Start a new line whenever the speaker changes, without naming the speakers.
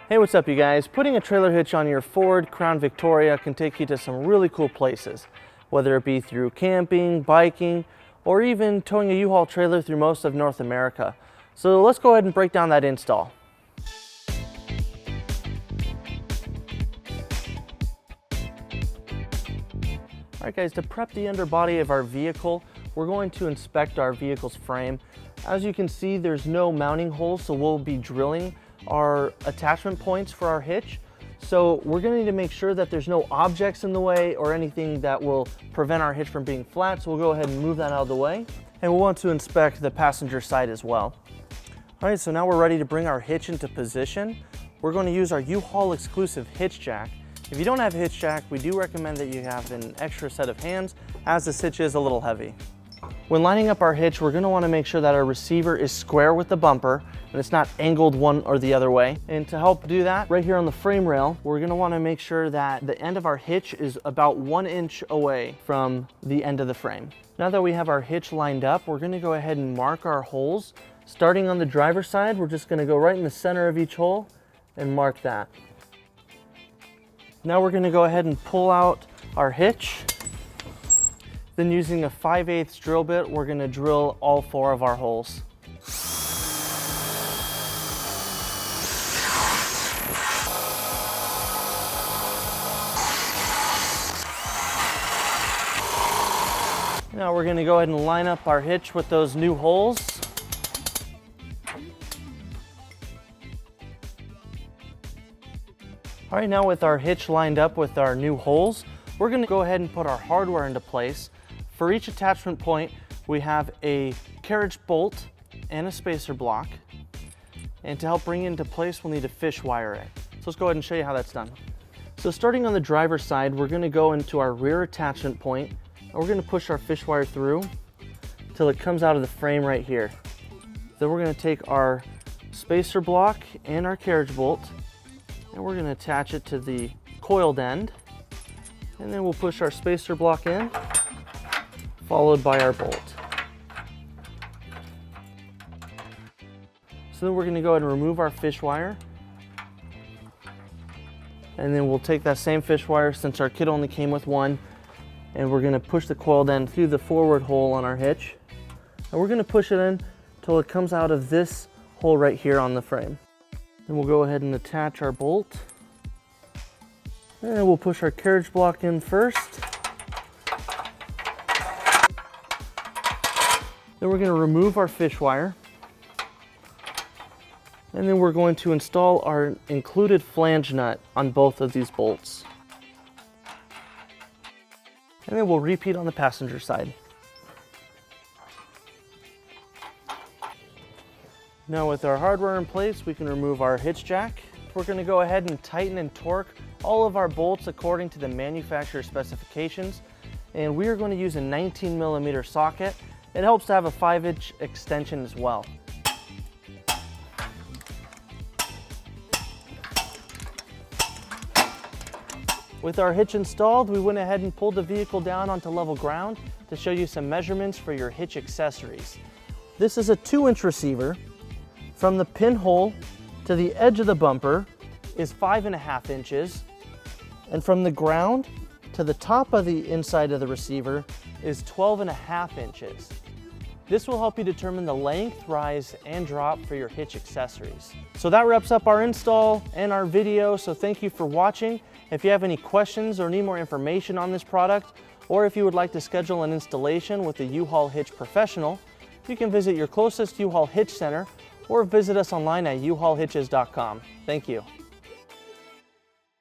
Hey, what's up you guys? Putting a trailer hitch on your Ford Crown Victoria can take you to some really cool places, whether it be through camping, biking, or even towing a U-Haul trailer through most of North America. So let's go ahead and break down that install. Alright guys, to prep the underbody of our vehicle, we're going to inspect our vehicle's frame. As you can see, there's no mounting holes, so we'll be drilling our attachment points for our hitch. So we're going to need to make sure that there's no objects in the way or anything that will prevent our hitch from being flat. So we'll go ahead and move that out of the way. And we'll want to inspect the passenger side as well. All right, so now we're ready to bring our hitch into position. We're going to use our U-Haul exclusive hitch jack. If you don't have a hitch jack, we do recommend that you have an extra set of hands, as this hitch is a little heavy. When lining up our hitch, we're going to want to make sure that our receiver is square with the bumper and it's not angled one or the other way. And to help do that, right here on the frame rail, we're going to want to make sure that the end of our hitch is about 1 inch away from the end of the frame. Now that we have our hitch lined up, we're going to go ahead and mark our holes. Starting on the driver's side, we're just going to go right in the center of each hole and mark that. Now we're going to go ahead and pull out our hitch. Then using a 5/8 drill bit, we're going to drill all 4 of our holes. Now we're going to go ahead and line up our hitch with those new holes. All right, now with our hitch lined up with our new holes, we're going to go ahead and put our hardware into place. For each attachment point, we have a carriage bolt and a spacer block. And to help bring it into place, we'll need to fish wire it. So let's go ahead and show you how that's done. So starting on the driver's side, we're going to go into our rear attachment point, and we're going to push our fish wire through till it comes out of the frame right here. Then we're going to take our spacer block and our carriage bolt, and we're going to attach it to the coiled end. And then we'll push our spacer block in, followed by our bolt. So then we're going to go ahead and remove our fish wire. And then we'll take that same fish wire, since our kit only came with one, and we're going to push the coiled end through the forward hole on our hitch. And we're going to push it in until it comes out of this hole right here on the frame. Then we'll go ahead and attach our bolt. And we'll push our carriage block in first. Then we're going to remove our fish wire. And then we're going to install our included flange nut on both of these bolts. And then we'll repeat on the passenger side. Now with our hardware in place, we can remove our hitch jack. We're going to go ahead and tighten and torque all of our bolts according to the manufacturer specifications. And we are going to use a 19mm socket. It helps to have a 5-inch extension as well. With our hitch installed, we went ahead and pulled the vehicle down onto level ground to show you some measurements for your hitch accessories. This is a 2-inch receiver. From the pinhole to the edge of the bumper is 5.5 inches, and from the ground to the top of the inside of the receiver is 12.5 inches. This will help you determine the length, rise, and drop for your hitch accessories. So that wraps up our install and our video, so thank you for watching. If you have any questions or need more information on this product, or if you would like to schedule an installation with a U-Haul Hitch professional, you can visit your closest U-Haul Hitch center or visit us online at uhaulhitches.com. Thank you.